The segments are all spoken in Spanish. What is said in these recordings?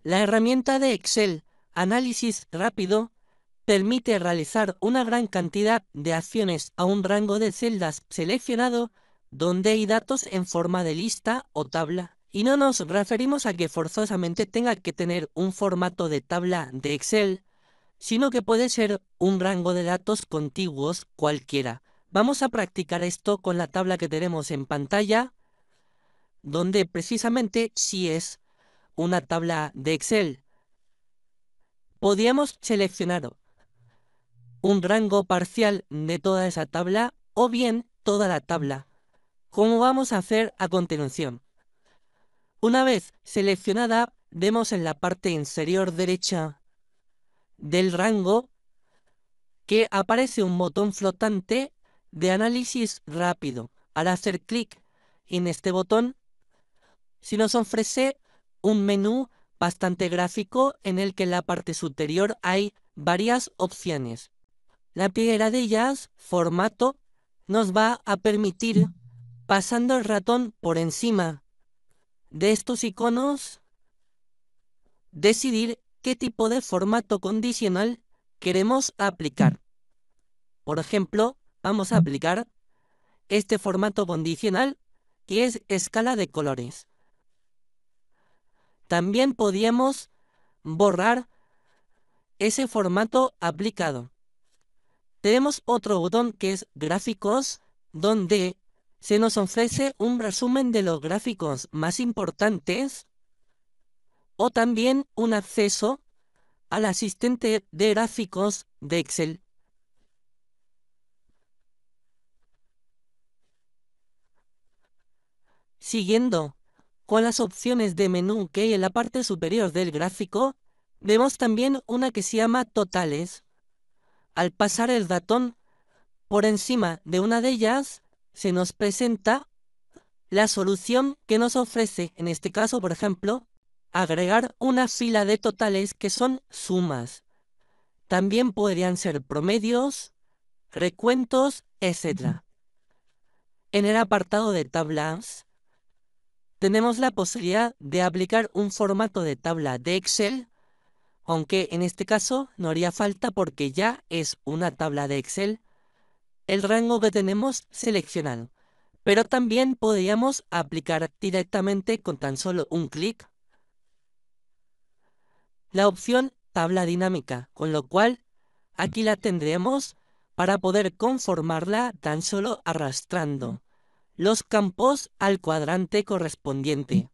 La herramienta de Excel Análisis Rápido permite realizar una gran cantidad de acciones a un rango de celdas seleccionado donde hay datos en forma de lista o tabla. Y no nos referimos a que forzosamente tenga que tener un formato de tabla de Excel, sino que puede ser un rango de datos contiguos cualquiera. Vamos a practicar esto con la tabla que tenemos en pantalla, donde precisamente sí es una tabla de Excel. Podríamos seleccionar un rango parcial de toda esa tabla o bien toda la tabla, como vamos a hacer a continuación. Una vez seleccionada, vemos en la parte inferior derecha del rango que aparece un botón flotante de análisis rápido. Al hacer clic en este botón, se nos ofrece un menú bastante gráfico en el que en la parte superior hay varias opciones. La primera de ellas, formato, nos va a permitir, pasando el ratón por encima de estos iconos, decidir qué tipo de formato condicional queremos aplicar. Por ejemplo, vamos a aplicar este formato condicional que es escala de colores. También podríamos borrar ese formato aplicado. Tenemos otro botón que es gráficos, donde se nos ofrece un resumen de los gráficos más importantes o también un acceso al asistente de gráficos de Excel. Siguiendo con las opciones de menú que hay en la parte superior del gráfico, vemos también una que se llama totales. Al pasar el ratón por encima de una de ellas, se nos presenta la solución que nos ofrece, en este caso, por ejemplo, agregar una fila de totales que son sumas. También podrían ser promedios, recuentos, etc. En el apartado de tablas, tenemos la posibilidad de aplicar un formato de tabla de Excel, aunque en este caso no haría falta porque ya es una tabla de Excel el rango que tenemos seleccionado. Pero también podríamos aplicar directamente con tan solo un clic la opción tabla dinámica, con lo cual aquí la tendremos para poder conformarla tan solo arrastrando los campos al cuadrante correspondiente.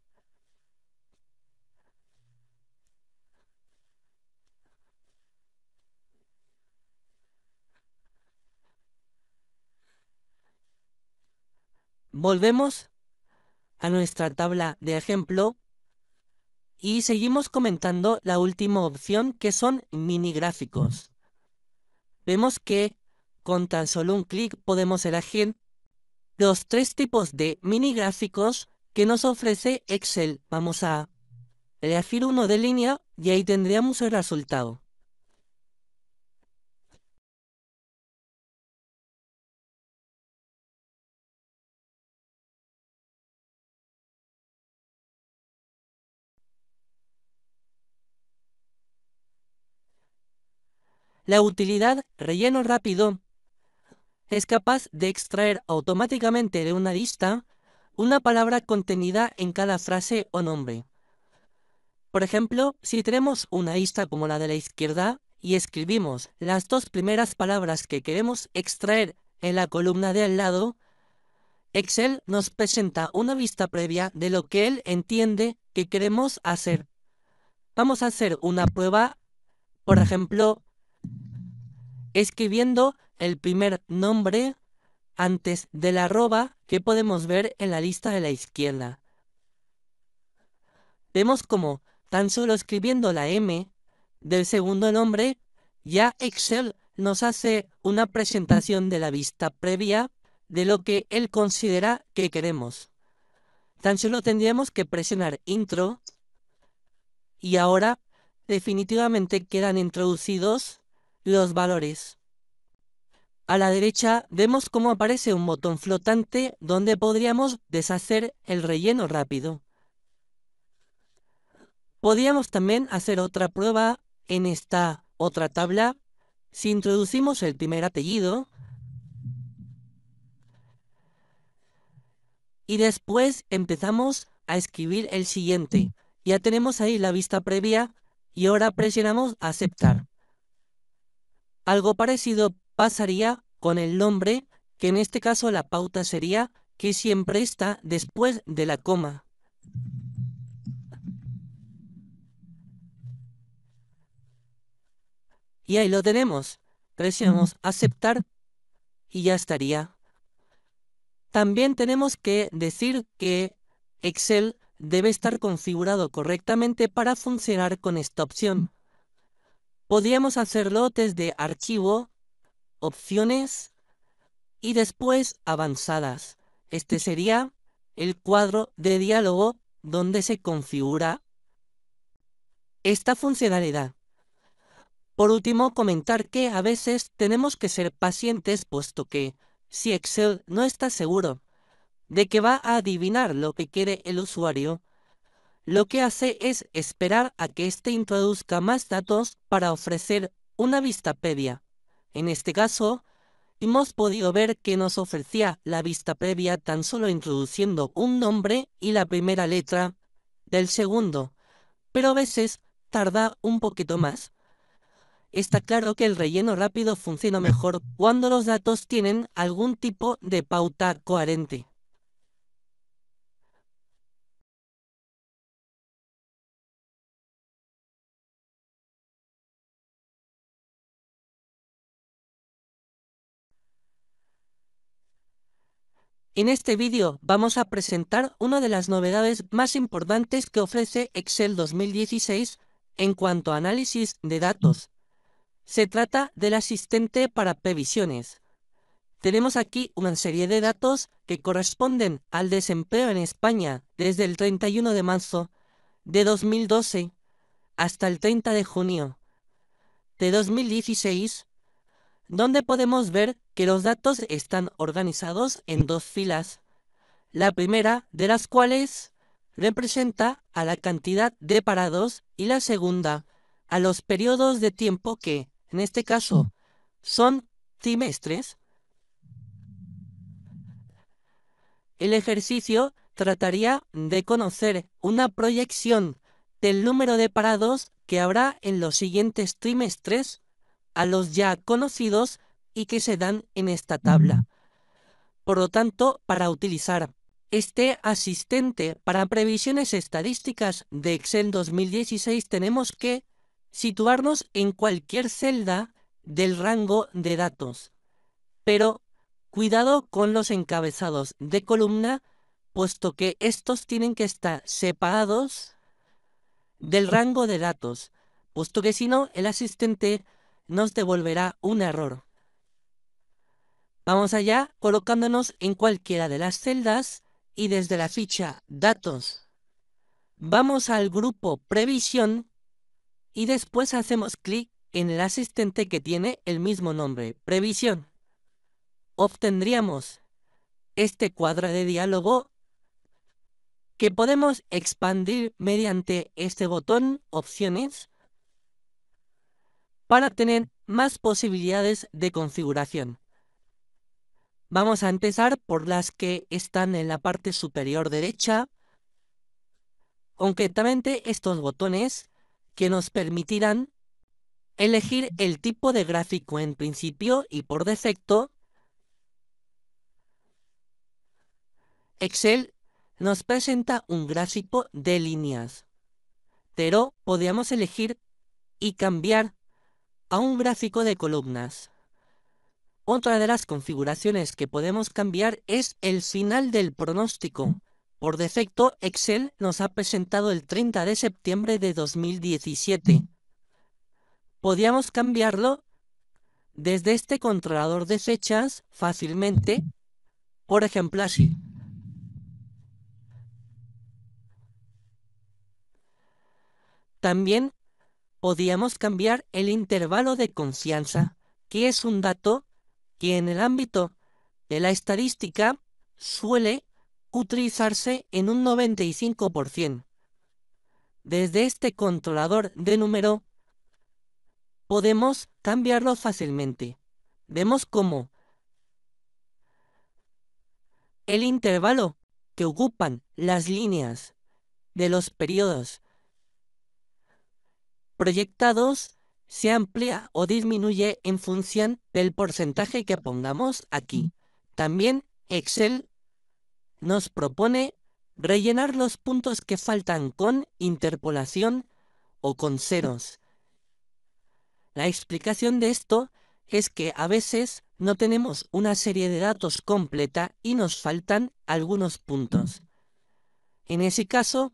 Volvemos a nuestra tabla de ejemplo y seguimos comentando la última opción, que son mini gráficos. Vemos que con tan solo un clic podemos elegir los tres tipos de mini gráficos que nos ofrece Excel. Vamos a elegir uno de línea y ahí tendríamos el resultado. La utilidad relleno rápido es capaz de extraer automáticamente de una lista una palabra contenida en cada frase o nombre. Por ejemplo, si tenemos una lista como la de la izquierda y escribimos las dos primeras palabras que queremos extraer en la columna de al lado, Excel nos presenta una vista previa de lo que él entiende que queremos hacer. Vamos a hacer una prueba, por ejemplo, escribiendo el primer nombre antes de la arroba que podemos ver en la lista de la izquierda. Vemos como tan solo escribiendo la M del segundo nombre, ya Excel nos hace una presentación de la vista previa de lo que él considera que queremos. Tan solo tendríamos que presionar Intro y ahora definitivamente quedan introducidos los valores. A la derecha vemos cómo aparece un botón flotante donde podríamos deshacer el relleno rápido. Podríamos también hacer otra prueba en esta otra tabla. Si introducimos el primer apellido y después empezamos a escribir el siguiente. Ya tenemos ahí la vista previa y ahora presionamos aceptar. Algo parecido pasaría con el nombre, que en este caso la pauta sería que siempre está después de la coma. Y ahí lo tenemos. Presionamos aceptar y ya estaría. También tenemos que decir que Excel debe estar configurado correctamente para funcionar con esta opción. Podríamos hacerlo desde Archivo, Opciones y después Avanzadas. Este sería el cuadro de diálogo donde se configura esta funcionalidad. Por último, comentar que a veces tenemos que ser pacientes, puesto que si Excel no está seguro de que va a adivinar lo que quiere el usuario, lo que hace es esperar a que éste introduzca más datos para ofrecer una vista previa. En este caso, hemos podido ver que nos ofrecía la vista previa tan solo introduciendo un nombre y la primera letra del segundo, pero a veces tarda un poquito más. Está claro que el relleno rápido funciona mejor cuando los datos tienen algún tipo de pauta coherente. En este vídeo vamos a presentar una de las novedades más importantes que ofrece Excel 2016 en cuanto a análisis de datos. Se trata del asistente para previsiones. Tenemos aquí una serie de datos que corresponden al desempleo en España desde el 31 de marzo de 2012 hasta el 30 de junio de 2016, donde podemos ver que los datos están organizados en dos filas. La primera de las cuales representa a la cantidad de parados y la segunda a los periodos de tiempo que, en este caso, son trimestres. El ejercicio trataría de conocer una proyección del número de parados que habrá en los siguientes trimestres a los ya conocidos y que se dan en esta tabla. Por lo tanto, para utilizar este asistente para previsiones estadísticas de Excel 2016 tenemos que situarnos en cualquier celda del rango de datos. Pero cuidado con los encabezados de columna, puesto que estos tienen que estar separados del rango de datos, puesto que si no, el asistente nos devolverá un error. Vamos allá colocándonos en cualquiera de las celdas y desde la ficha Datos vamos al grupo Previsión y después hacemos clic en el asistente que tiene el mismo nombre, Previsión. Obtendríamos este cuadro de diálogo que podemos expandir mediante este botón Opciones para tener más posibilidades de configuración. Vamos a empezar por las que están en la parte superior derecha, concretamente estos botones que nos permitirán elegir el tipo de gráfico en principio y por defecto. Excel nos presenta un gráfico de líneas, pero podríamos elegir y cambiar a un gráfico de columnas. Otra de las configuraciones que podemos cambiar es el final del pronóstico. Por defecto, Excel nos ha presentado el 30 de septiembre de 2017. Podríamos cambiarlo desde este controlador de fechas fácilmente, por ejemplo así. También podríamos cambiar el intervalo de confianza, que es un dato que en el ámbito de la estadística suele utilizarse en un 95%. Desde este controlador de número podemos cambiarlo fácilmente. Vemos cómo el intervalo que ocupan las líneas de los periodos proyectados se amplía o disminuye en función del porcentaje que pongamos aquí. También Excel nos propone rellenar los puntos que faltan con interpolación o con ceros. La explicación de esto es que a veces no tenemos una serie de datos completa y nos faltan algunos puntos. En ese caso,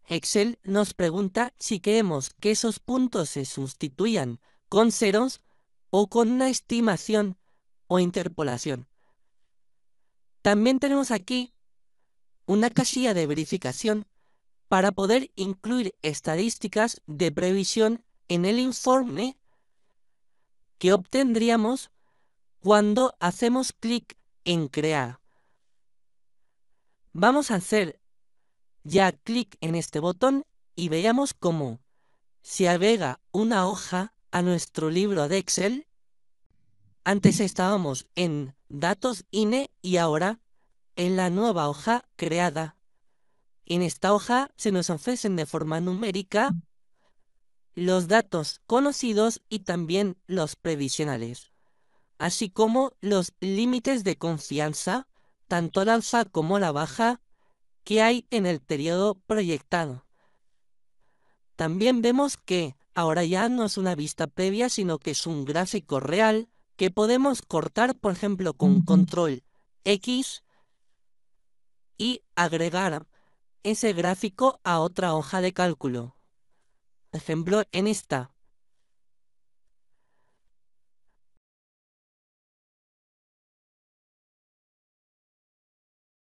Excel nos pregunta si queremos que esos puntos se sustituyan con ceros o con una estimación o interpolación. También tenemos aquí una casilla de verificación para poder incluir estadísticas de previsión en el informe que obtendríamos cuando hacemos clic en crear. Vamos a hacer ya clic en este botón y veamos cómo se agrega una hoja a nuestro libro de Excel. Antes estábamos en datos INE y ahora en la nueva hoja creada. En esta hoja se nos ofrecen de forma numérica los datos conocidos y también los previsionales, así como los límites de confianza, tanto la alza como la baja, que hay en el periodo proyectado. También vemos que ahora ya no es una vista previa, sino que es un gráfico real que podemos cortar, por ejemplo, con control X y agregar ese gráfico a otra hoja de cálculo. Por ejemplo, en esta